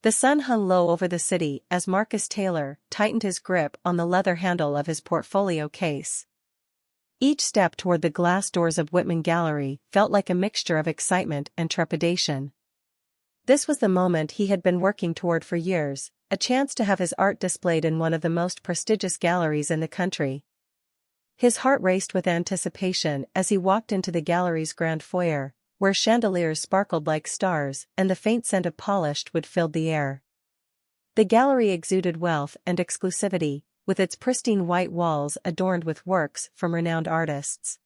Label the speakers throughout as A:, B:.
A: The sun hung low over the city as Marcus Taylor tightened his grip on the leather handle of his portfolio case. Each step toward the glass doors of Whitman Gallery felt like a mixture of excitement and trepidation. This was the moment he had been working toward for years, a chance to have his art displayed in one of the most prestigious galleries in the country. His heart raced with anticipation as he walked into the gallery's grand foyer, where chandeliers sparkled like stars and the faint scent of polished wood filled the air. The gallery exuded wealth and exclusivity, with its pristine white walls adorned with works from renowned artists.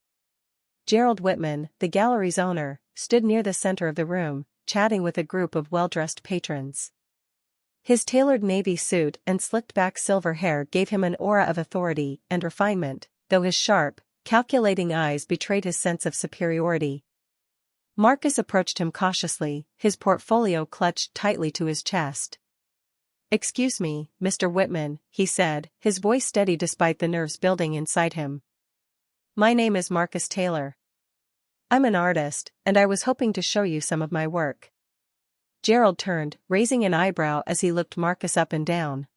A: Gerald Whitman, the gallery's owner, stood near the center of the room, chatting with a group of well-dressed patrons. His tailored navy suit and slicked-back silver hair gave him an aura of authority and refinement, though his sharp, calculating eyes betrayed his sense of superiority. Marcus approached him cautiously, his portfolio clutched tightly to his chest. "Excuse me, Mr. Whitman," he said, his voice steady despite the nerves building inside him. "My name is Marcus Taylor. I'm an artist, and I was hoping to show you some of my work." Gerald turned, raising an eyebrow as he looked Marcus up and down.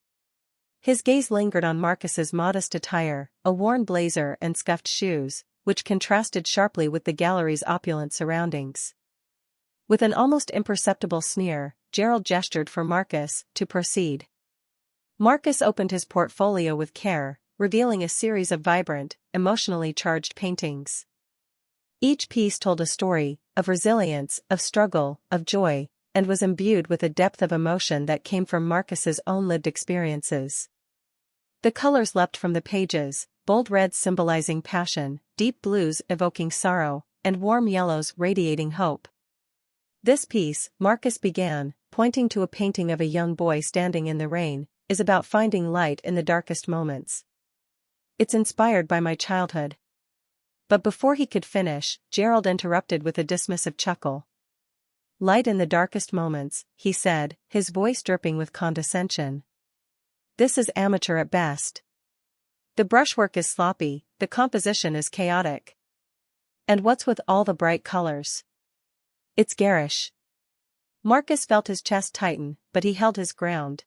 A: His gaze lingered on Marcus's modest attire, a worn blazer and scuffed shoes, which contrasted sharply with the gallery's opulent surroundings. With an almost imperceptible sneer, Gerald gestured for Marcus to proceed. Marcus opened his portfolio with care, revealing a series of vibrant, emotionally charged paintings. Each piece told a story, of resilience, of struggle, of joy, and was imbued with a depth of emotion that came from Marcus's own lived experiences. The colors leapt from the pages, bold reds symbolizing passion, deep blues evoking sorrow, and warm yellows radiating hope. "This piece," Marcus began, pointing to a painting of a young boy standing in the rain, "is about finding light in the darkest moments. It's inspired by my childhood." But before he could finish, Gerald interrupted with a dismissive chuckle. "Light in the darkest moments," he said, his voice dripping with condescension. "This is amateur at best. The brushwork is sloppy, the composition is chaotic. And what's with all the bright colors? It's garish." Marcus felt his chest tighten, but he held his ground.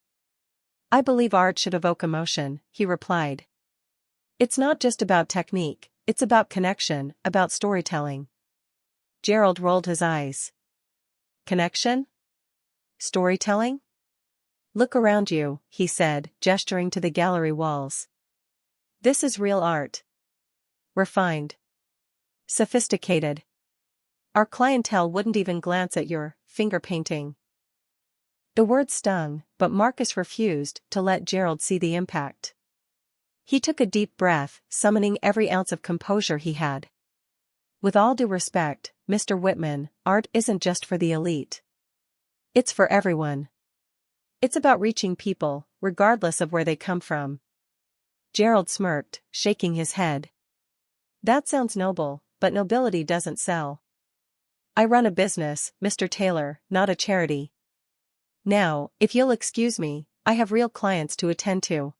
A: "I believe art should evoke emotion," he replied. "It's not just about technique, it's about connection, about storytelling." Gerald rolled his eyes. "Connection? Storytelling? Look around you," he said, gesturing to the gallery walls. "This is real art. Refined. Sophisticated. Our clientele wouldn't even glance at your finger painting." The words stung, but Marcus refused to let Gerald see the impact. He took a deep breath, summoning every ounce of composure he had. "With all due respect, Mr. Whitman, art isn't just for the elite. It's for everyone. It's about reaching people, regardless of where they come from." Gerald smirked, shaking his head. "That sounds noble, but nobility doesn't sell. I run a business, Mr. Taylor, not a charity. Now, if you'll excuse me, I have real clients to attend to."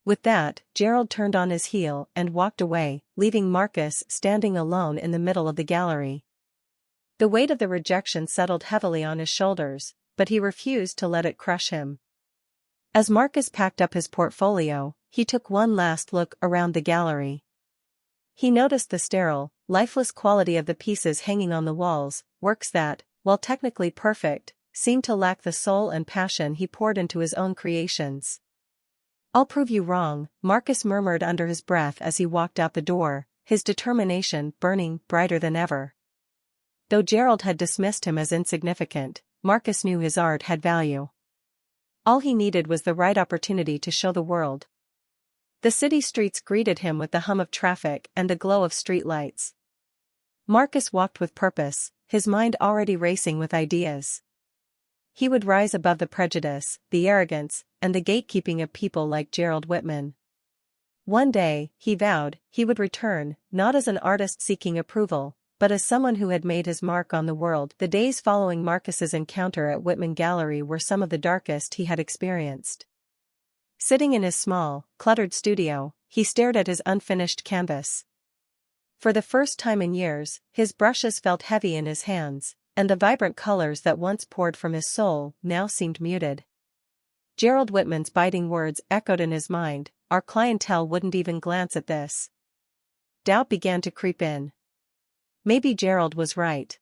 A: With that, Gerald turned on his heel and walked away, leaving Marcus standing alone in the middle of the gallery. The weight of the rejection settled heavily on his shoulders, but he refused to let it crush him. As Marcus packed up his portfolio, he took one last look around the gallery. He noticed the sterile, lifeless quality of the pieces hanging on the walls, works that, while technically perfect, seemed to lack the soul and passion he poured into his own creations. "I'll prove you wrong," Marcus murmured under his breath as he walked out the door, his determination burning brighter than ever. Though Gerald had dismissed him as insignificant, Marcus knew his art had value. All he needed was the right opportunity to show the world. The city streets greeted him with the hum of traffic and the glow of street lights. Marcus walked with purpose, his mind already racing with ideas. He would rise above the prejudice, the arrogance, and the gatekeeping of people like Gerald Whitman. One day, he vowed, he would return, not as an artist seeking approval, but as someone who had made his mark on the world. The days following Marcus's encounter at Whitman Gallery were some of the darkest he had experienced. Sitting in his small, cluttered studio, he stared at his unfinished canvas. For the first time in years, his brushes felt heavy in his hands, and the vibrant colors that once poured from his soul now seemed muted. Gerald Whitman's biting words echoed in his mind, "Our clientele wouldn't even glance at this." Doubt began to creep in. Maybe Gerald was right.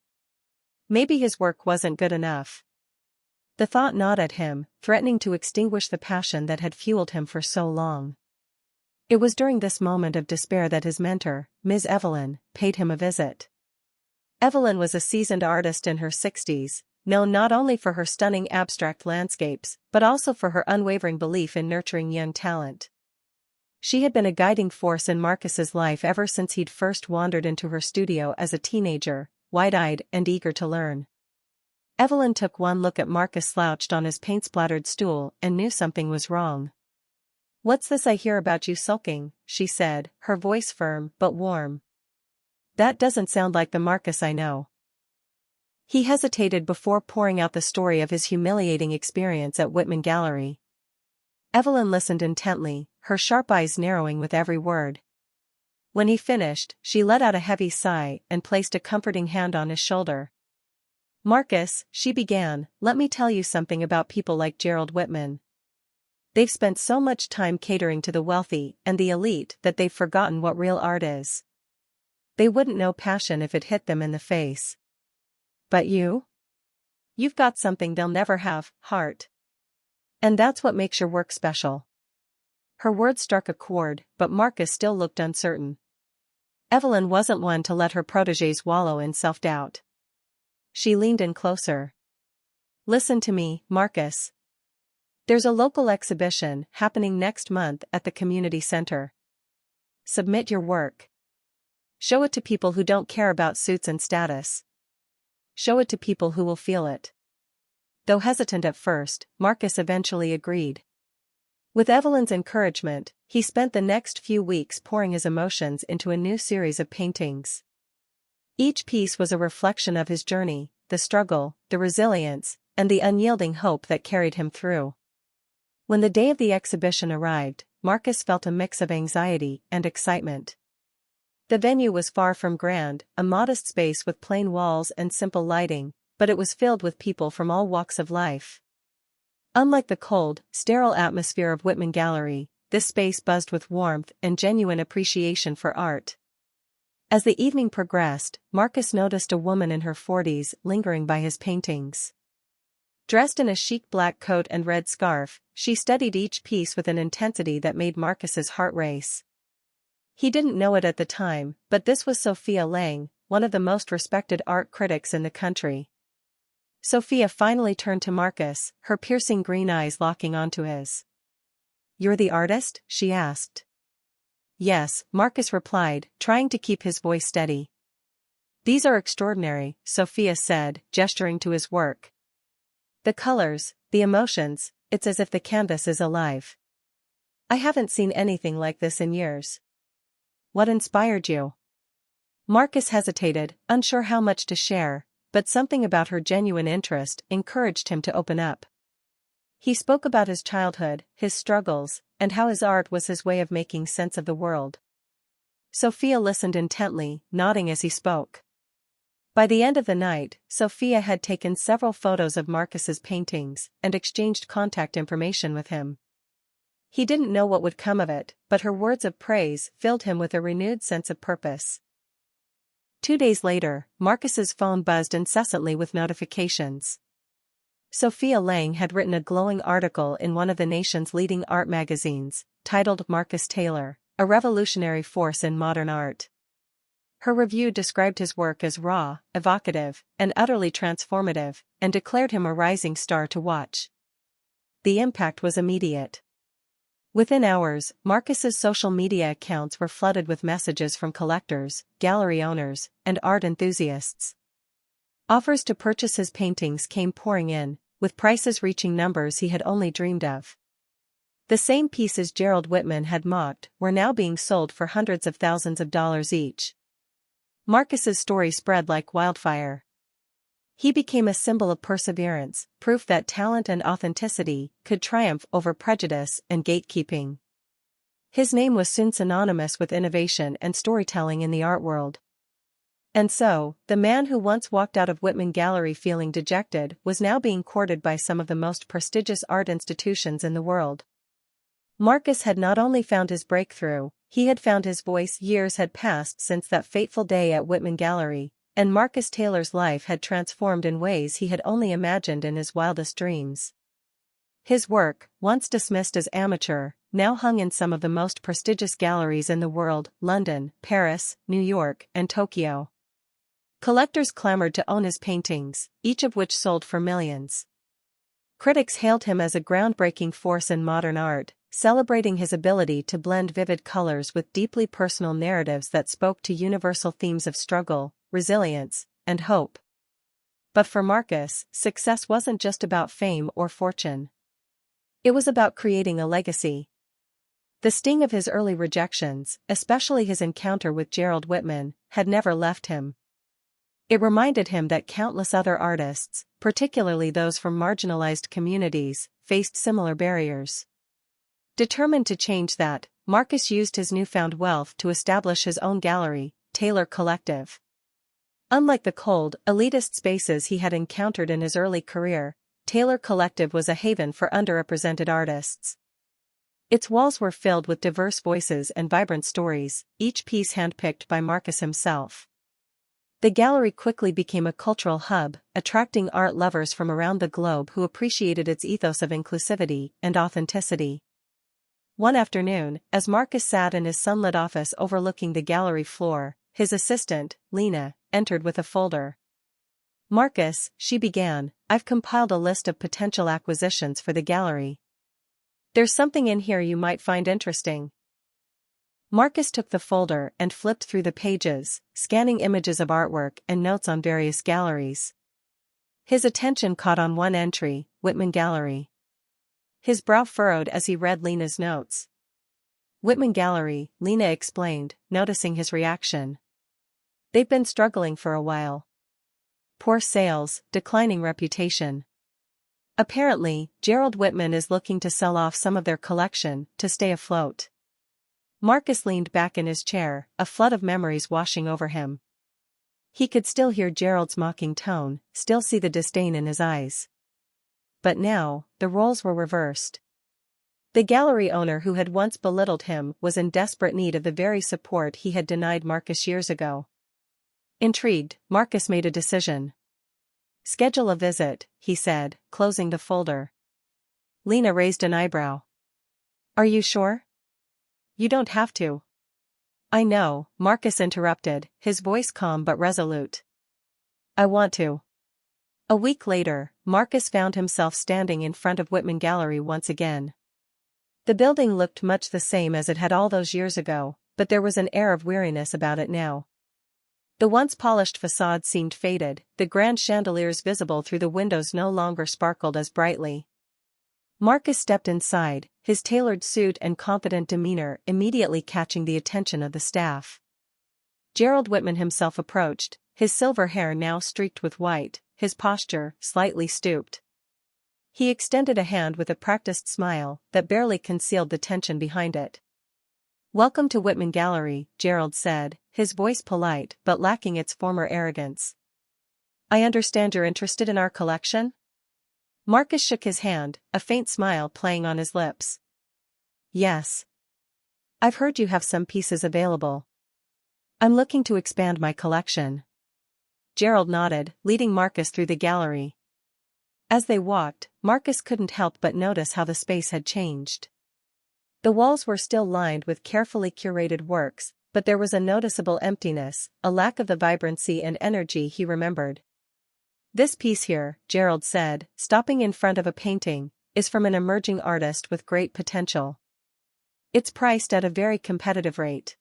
A: Maybe his work wasn't good enough. The thought gnawed at him, threatening to extinguish the passion that had fueled him for so long. It was during this moment of despair that his mentor, Ms. Evelyn, paid him a visit. Evelyn was a seasoned artist in her 60s, known not only for her stunning abstract landscapes, but also for her unwavering belief in nurturing young talent. She had been a guiding force in Marcus's life ever since he'd first wandered into her studio as a teenager, wide-eyed and eager to learn. Evelyn took one look at Marcus slouched on his paint-splattered stool and knew something was wrong. "What's this I hear about you sulking?" she said, her voice firm but warm. "That doesn't sound like the Marcus I know." He hesitated before pouring out the story of his humiliating experience at Whitman Gallery. Evelyn listened intently, her sharp eyes narrowing with every word. When he finished, she let out a heavy sigh and placed a comforting hand on his shoulder. "Marcus," she began, "let me tell you something about people like Gerald Whitman. They've spent so much time catering to the wealthy and the elite that they've forgotten what real art is. They wouldn't know passion if it hit them in the face. But you've got something they'll never have, heart. And that's what makes your work special." Her words struck a chord, but Marcus still looked uncertain. Evelyn wasn't one to let her protégés wallow in self-doubt. She leaned in closer. "Listen to me, Marcus. There's a local exhibition happening next month at the community center. Submit your work. Show it to people who don't care about suits and status. Show it to people who will feel it." Though hesitant at first, Marcus eventually agreed. With Evelyn's encouragement, he spent the next few weeks pouring his emotions into a new series of paintings. Each piece was a reflection of his journey, the struggle, the resilience, and the unyielding hope that carried him through. When the day of the exhibition arrived, Marcus felt a mix of anxiety and excitement. The venue was far from grand, a modest space with plain walls and simple lighting, but it was filled with people from all walks of life. Unlike the cold, sterile atmosphere of Whitman Gallery, this space buzzed with warmth and genuine appreciation for art. As the evening progressed, Marcus noticed a woman in her 40s lingering by his paintings. Dressed in a chic black coat and red scarf, she studied each piece with an intensity that made Marcus's heart race. He didn't know it at the time, but this was Sophia Lang, one of the most respected art critics in the country. Sophia finally turned to Marcus, her piercing green eyes locking onto his. "You're the artist?" she asked. "Yes," Marcus replied, trying to keep his voice steady. "These are extraordinary," Sophia said, gesturing to his work. "The colors, the emotions, it's as if the canvas is alive. I haven't seen anything like this in years. What inspired you?" Marcus hesitated, unsure how much to share, but something about her genuine interest encouraged him to open up. He spoke about his childhood, his struggles, and how his art was his way of making sense of the world. Sophia listened intently, nodding as he spoke. By the end of the night, Sophia had taken several photos of Marcus's paintings and exchanged contact information with him. He didn't know what would come of it, but her words of praise filled him with a renewed sense of purpose. 2 days later, Marcus's phone buzzed incessantly with notifications. Sophia Lang had written a glowing article in one of the nation's leading art magazines, titled "Marcus Taylor, a Revolutionary Force in Modern Art." Her review described his work as raw, evocative, and utterly transformative, and declared him a rising star to watch. The impact was immediate. Within hours, Marcus's social media accounts were flooded with messages from collectors, gallery owners, and art enthusiasts. Offers to purchase his paintings came pouring in, with prices reaching numbers he had only dreamed of. The same pieces Gerald Whitman had mocked were now being sold for hundreds of thousands of dollars each. Marcus's story spread like wildfire. He became a symbol of perseverance, proof that talent and authenticity could triumph over prejudice and gatekeeping. His name was soon synonymous with innovation and storytelling in the art world. And so, the man who once walked out of Whitman Gallery feeling dejected was now being courted by some of the most prestigious art institutions in the world. Marcus had not only found his breakthrough, he had found his voice. Years had passed since that fateful day at Whitman Gallery, and Marcus Taylor's life had transformed in ways he had only imagined in his wildest dreams. His work, once dismissed as amateur, now hung in some of the most prestigious galleries in the world: London, Paris, New York, and Tokyo. Collectors clamored to own his paintings, each of which sold for millions. Critics hailed him as a groundbreaking force in modern art, celebrating his ability to blend vivid colors with deeply personal narratives that spoke to universal themes of struggle, resilience, and hope. But for Marcus, success wasn't just about fame or fortune. It was about creating a legacy. The sting of his early rejections, especially his encounter with Gerald Whitman, had never left him. It reminded him that countless other artists, particularly those from marginalized communities, faced similar barriers. Determined to change that, Marcus used his newfound wealth to establish his own gallery, Taylor Collective. Unlike the cold, elitist spaces he had encountered in his early career, Taylor Collective was a haven for underrepresented artists. Its walls were filled with diverse voices and vibrant stories, each piece handpicked by Marcus himself. The gallery quickly became a cultural hub, attracting art lovers from around the globe who appreciated its ethos of inclusivity and authenticity. One afternoon, as Marcus sat in his sunlit office overlooking the gallery floor, his assistant, Lena, entered with a folder. "Marcus," she began, "I've compiled a list of potential acquisitions for the gallery. There's something in here you might find interesting." Marcus took the folder and flipped through the pages, scanning images of artwork and notes on various galleries. His attention caught on one entry: Whitman Gallery. His brow furrowed as he read Lena's notes. "Whitman Gallery," Lena explained, noticing his reaction. "They've been struggling for a while. Poor sales, declining reputation. Apparently, Gerald Whitman is looking to sell off some of their collection to stay afloat." Marcus leaned back in his chair, a flood of memories washing over him. He could still hear Gerald's mocking tone, still see the disdain in his eyes. But now, the roles were reversed. The gallery owner who had once belittled him was in desperate need of the very support he had denied Marcus years ago. Intrigued, Marcus made a decision. "Schedule a visit," he said, closing the folder. Lena raised an eyebrow. "Are you sure? You don't have to." "I know," Marcus interrupted, his voice calm but resolute. "I want to." A week later, Marcus found himself standing in front of Whitman Gallery once again. The building looked much the same as it had all those years ago, but there was an air of weariness about it now. The once polished facade seemed faded, the grand chandeliers visible through the windows no longer sparkled as brightly. Marcus stepped inside, his tailored suit and confident demeanor immediately catching the attention of the staff. Gerald Whitman himself approached, his silver hair now streaked with white, his posture slightly stooped. He extended a hand with a practiced smile that barely concealed the tension behind it. "Welcome to Whitman Gallery," Gerald said, his voice polite but lacking its former arrogance. "I understand you're interested in our collection?" Marcus shook his hand, a faint smile playing on his lips. "Yes. I've heard you have some pieces available. I'm looking to expand my collection." Gerald nodded, leading Marcus through the gallery. As they walked, Marcus couldn't help but notice how the space had changed. The walls were still lined with carefully curated works, but there was a noticeable emptiness, a lack of the vibrancy and energy he remembered. "This piece here," Gerald said, stopping in front of a painting, "is from an emerging artist with great potential. It's priced at a very competitive rate."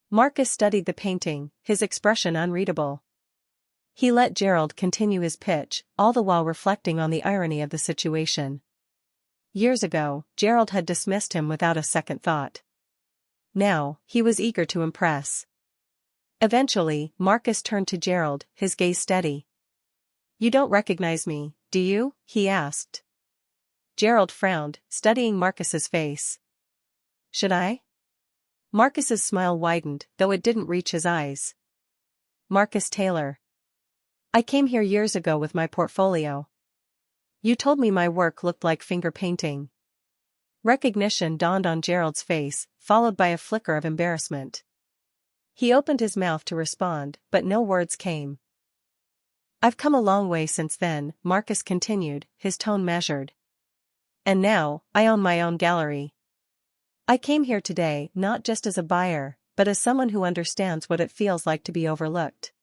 A: Marcus studied the painting, his expression unreadable. He let Gerald continue his pitch, all the while reflecting on the irony of the situation. Years ago, Gerald had dismissed him without a second thought. Now, he was eager to impress. Eventually, Marcus turned to Gerald, his gaze steady. "You don't recognize me, do you?" he asked. Gerald frowned, studying Marcus's face. "Should I?" Marcus's smile widened, though it didn't reach his eyes. Marcus Taylor. I came here years ago with my portfolio. You told me my work looked like finger painting. Recognition dawned on Gerald's face, followed by a flicker of embarrassment. He opened his mouth to respond, but no words came. I've come a long way since then, Marcus continued, his tone measured. And now, I own my own gallery. I came here today not just as a buyer, but as someone who understands what it feels like to be overlooked.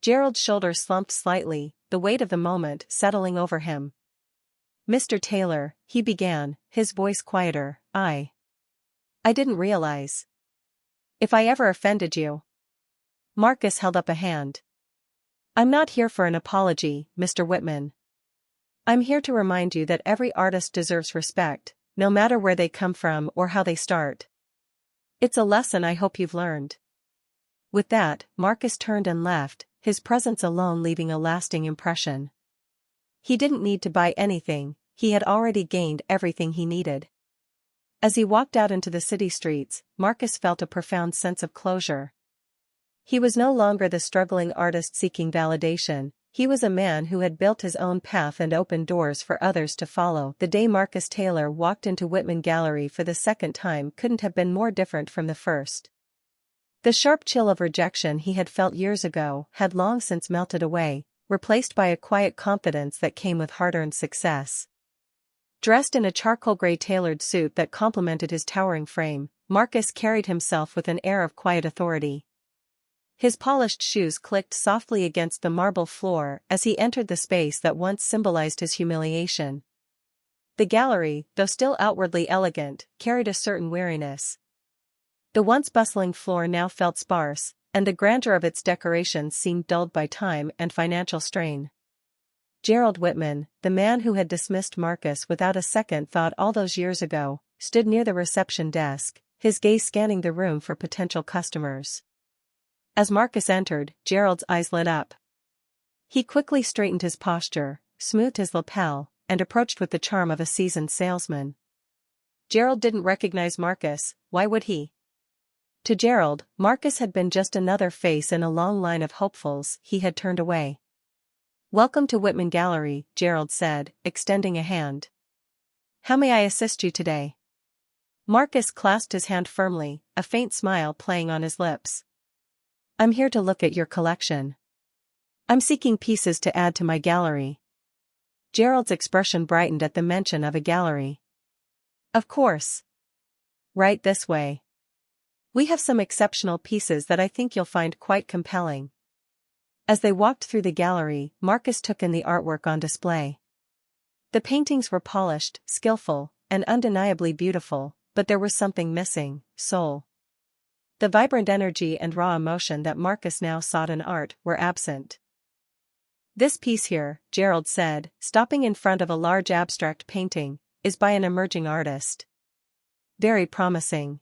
A: Gerald's shoulders slumped slightly, the weight of the moment settling over him. Mr. Taylor, he began, his voice quieter, I didn't realize. If I ever offended you. Marcus held up a hand. I'm not here for an apology, Mr. Whitman. I'm here to remind you that every artist deserves respect, no matter where they come from or how they start. It's a lesson I hope you've learned. With that, Marcus turned and left, his presence alone leaving a lasting impression. He didn't need to buy anything, he had already gained everything he needed. As he walked out into the city streets, Marcus felt a profound sense of closure. He was no longer the struggling artist seeking validation, he was a man who had built his own path and opened doors for others to follow. The day Marcus Taylor walked into Whitman Gallery for the second time couldn't have been more different from the first. The sharp chill of rejection he had felt years ago had long since melted away, replaced by a quiet confidence that came with hard-earned success. Dressed in a charcoal gray tailored suit that complemented his towering frame, Marcus carried himself with an air of quiet authority. His polished shoes clicked softly against the marble floor as he entered the space that once symbolized his humiliation. The gallery, though still outwardly elegant, carried a certain weariness. The once bustling floor now felt sparse, and the grandeur of its decorations seemed dulled by time and financial strain. Gerald Whitman, the man who had dismissed Marcus without a second thought all those years ago, stood near the reception desk, his gaze scanning the room for potential customers. As Marcus entered, Gerald's eyes lit up. He quickly straightened his posture, smoothed his lapel, and approached with the charm of a seasoned salesman. Gerald didn't recognize Marcus, why would he? To Gerald, Marcus had been just another face in a long line of hopefuls he had turned away. Welcome to Whitman Gallery, Gerald said, extending a hand. How may I assist you today? Marcus clasped his hand firmly, a faint smile playing on his lips. I'm here to look at your collection. I'm seeking pieces to add to my gallery. Gerald's expression brightened at the mention of a gallery. Of course. Right this way. We have some exceptional pieces that I think you'll find quite compelling. As they walked through the gallery, Marcus took in the artwork on display. The paintings were polished, skillful, and undeniably beautiful, but there was something missing: soul. The vibrant energy and raw emotion that Marcus now sought in art were absent. This piece here, Gerald said, stopping in front of a large abstract painting, is by an emerging artist. Very promising.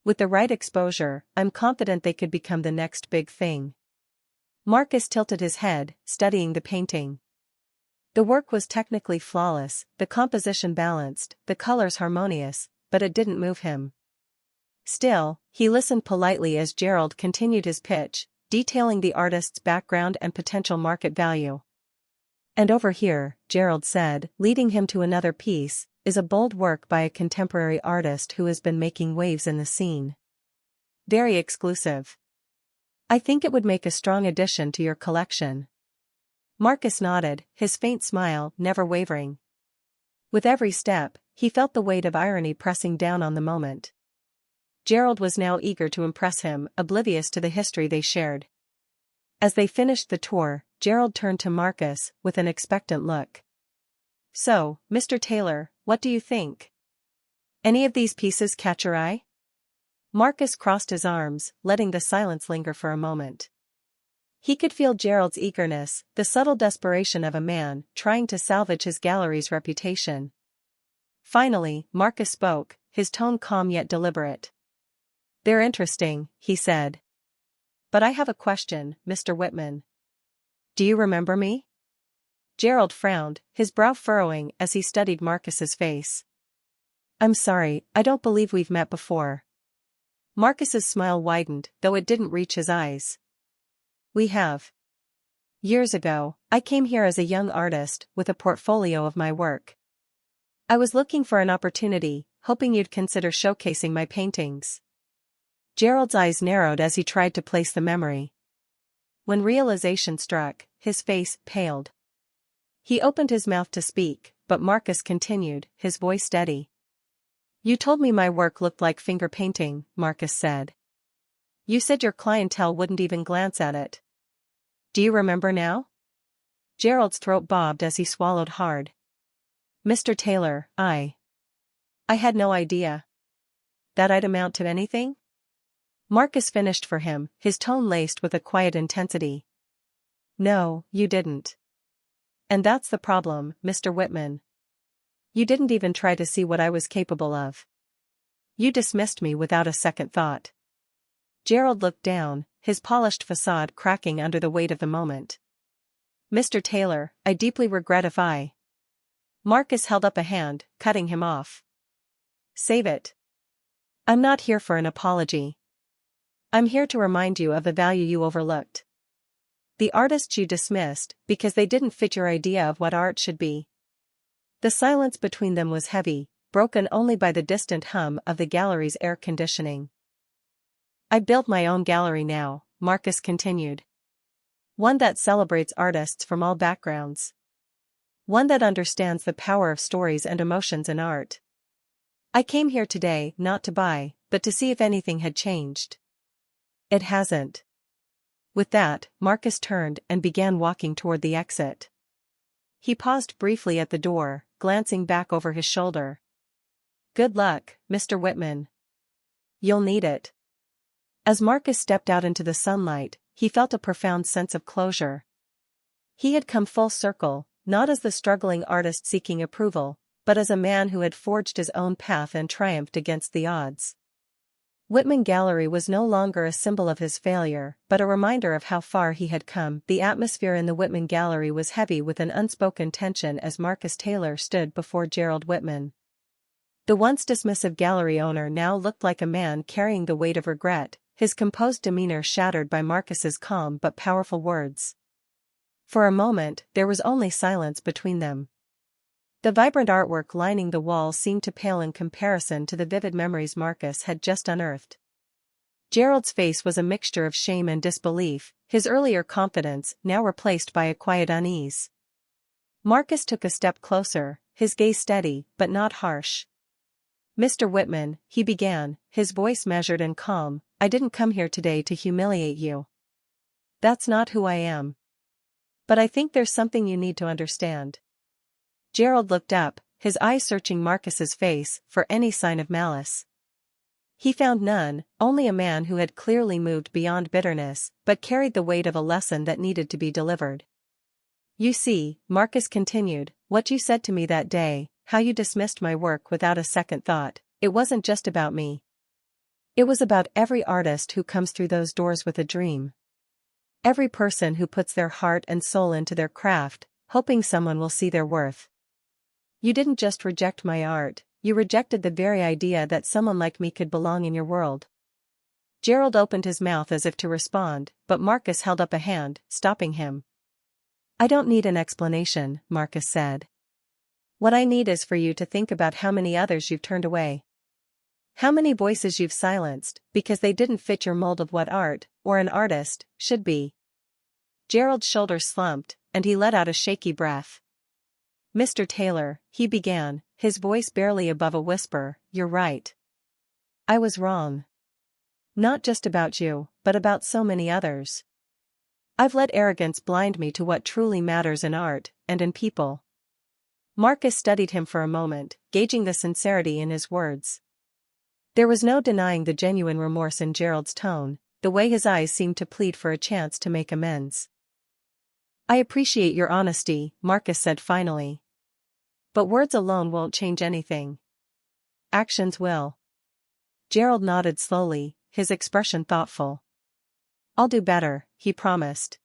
A: With the right exposure, I'm confident they could become the next big thing. Marcus tilted his head, studying the painting. The work was technically flawless, the composition balanced, the colors harmonious, but it didn't move him. Still, he listened politely as Gerald continued his pitch, detailing the artist's background and potential market value. And over here, Gerald said, leading him to another piece, is a bold work by a contemporary artist who has been making waves in the scene. Very exclusive. I think it would make a strong addition to your collection. Marcus nodded, his faint smile never wavering. With every step, he felt the weight of irony pressing down on the moment. Gerald was now eager to impress him, oblivious to the history they shared. As they finished the tour, Gerald turned to Marcus with an expectant look. So, Mr. Taylor, what do you think? Any of these pieces catch your eye? Marcus crossed his arms, letting the silence linger for a moment. He could feel Gerald's eagerness, the subtle desperation of a man trying to salvage his gallery's reputation. Finally, Marcus spoke, his tone calm yet deliberate. They're interesting, he said. But I have a question, Mr. Whitman. Do you remember me? Gerald frowned, his brow furrowing as he studied Marcus's face. I'm sorry, I don't believe we've met before. Marcus's smile widened, though it didn't reach his eyes. We have. Years ago, I came here as a young artist with a portfolio of my work. I was looking for an opportunity, hoping you'd consider showcasing my paintings. Gerald's eyes narrowed as he tried to place the memory. When realization struck, his face paled. He opened his mouth to speak, but Marcus continued, his voice steady. You told me my work looked like finger painting, Marcus said. You said your clientele wouldn't even glance at it. Do you remember now? Gerald's throat bobbed as he swallowed hard. Mr. Taylor, I had no idea. That I'd amount to anything? Marcus finished for him, his tone laced with a quiet intensity. No, you didn't. And that's the problem, Mr. Whitman. You didn't even try to see what I was capable of. You dismissed me without a second thought. Gerald looked down, his polished facade cracking under the weight of the moment. Mr. Taylor, I deeply regret if I. Marcus held up a hand, cutting him off. Save it. I'm not here for an apology. I'm here to remind you of the value you overlooked. The artists you dismissed, because they didn't fit your idea of what art should be. The silence between them was heavy, broken only by the distant hum of the gallery's air conditioning. I built my own gallery now, Marcus continued. One that celebrates artists from all backgrounds. One that understands the power of stories and emotions in art. I came here today not to buy, but to see if anything had changed. It hasn't. With that, Marcus turned and began walking toward the exit. He paused briefly at the door, glancing back over his shoulder. Good luck, Mr. Whitman. You'll need it. As Marcus stepped out into the sunlight, he felt a profound sense of closure. He had come full circle, not as the struggling artist seeking approval, but as a man who had forged his own path and triumphed against the odds. Whitman Gallery was no longer a symbol of his failure, but a reminder of how far he had come. The atmosphere in the Whitman Gallery was heavy with an unspoken tension as Marcus Taylor stood before Gerald Whitman. The once dismissive gallery owner now looked like a man carrying the weight of regret, his composed demeanor shattered by Marcus's calm but powerful words. For a moment, there was only silence between them. The vibrant artwork lining the walls seemed to pale in comparison to the vivid memories Marcus had just unearthed. Gerald's face was a mixture of shame and disbelief, his earlier confidence now replaced by a quiet unease. Marcus took a step closer, his gaze steady, but not harsh. Mr. Whitman, he began, his voice measured and calm, I didn't come here today to humiliate you. That's not who I am. But I think there's something you need to understand. Gerald looked up, his eyes searching Marcus's face for any sign of malice. He found none, only a man who had clearly moved beyond bitterness, but carried the weight of a lesson that needed to be delivered. You see, Marcus continued, what you said to me that day, how you dismissed my work without a second thought, it wasn't just about me. It was about every artist who comes through those doors with a dream. Every person who puts their heart and soul into their craft, hoping someone will see their worth. You didn't just reject my art, you rejected the very idea that someone like me could belong in your world. Gerald opened his mouth as if to respond, but Marcus held up a hand, stopping him. I don't need an explanation, Marcus said. What I need is for you to think about how many others you've turned away. How many voices you've silenced, because they didn't fit your mold of what art, or an artist, should be. Gerald's shoulders slumped, and he let out a shaky breath. Mr. Taylor, he began, his voice barely above a whisper, you're right. I was wrong. Not just about you, but about so many others. I've let arrogance blind me to what truly matters in art, and in people. Marcus studied him for a moment, gauging the sincerity in his words. There was no denying the genuine remorse in Gerald's tone, the way his eyes seemed to plead for a chance to make amends. I appreciate your honesty, Marcus said finally. But words alone won't change anything. Actions will. Gerald nodded slowly, his expression thoughtful. I'll do better, he promised.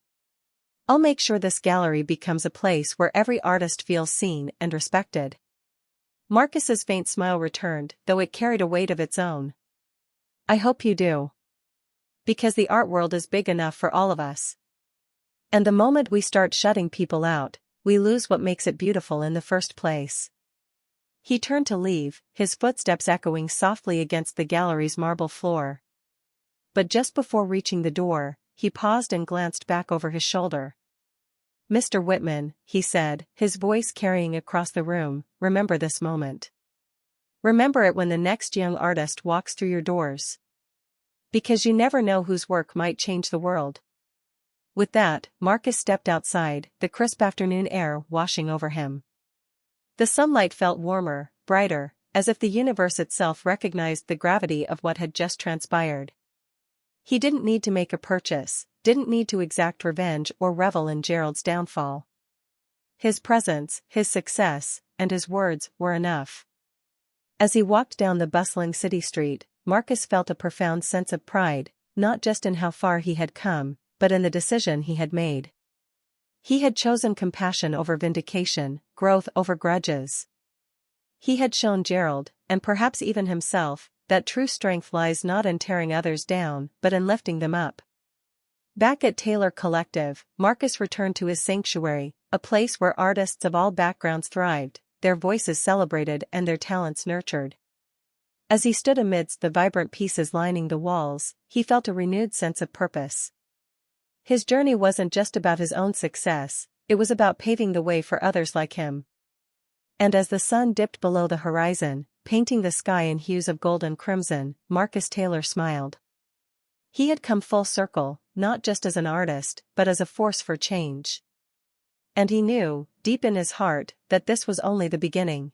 A: I'll make sure this gallery becomes a place where every artist feels seen and respected. Marcus's faint smile returned, though it carried a weight of its own. I hope you do. Because the art world is big enough for all of us. And the moment we start shutting people out, we lose what makes it beautiful in the first place. He turned to leave, his footsteps echoing softly against the gallery's marble floor. But just before reaching the door, he paused and glanced back over his shoulder. "Mr. Whitman," he said, his voice carrying across the room, "remember this moment. Remember it when the next young artist walks through your doors. Because you never know whose work might change the world." With that, Marcus stepped outside, the crisp afternoon air washing over him. The sunlight felt warmer, brighter, as if the universe itself recognized the gravity of what had just transpired. He didn't need to make a purchase, didn't need to exact revenge or revel in Gerald's downfall. His presence, his success, and his words were enough. As he walked down the bustling city street, Marcus felt a profound sense of pride, not just in how far he had come, but in the decision he had made. He had chosen compassion over vindication, growth over grudges. He had shown Gerald, and perhaps even himself, that true strength lies not in tearing others down, but in lifting them up. Back at Taylor Collective, Marcus returned to his sanctuary, a place where artists of all backgrounds thrived, their voices celebrated and their talents nurtured. As he stood amidst the vibrant pieces lining the walls, he felt a renewed sense of purpose. His journey wasn't just about his own success, it was about paving the way for others like him. And as the sun dipped below the horizon, painting the sky in hues of gold and crimson, Marcus Taylor smiled. He had come full circle, not just as an artist, but as a force for change. And he knew, deep in his heart, that this was only the beginning.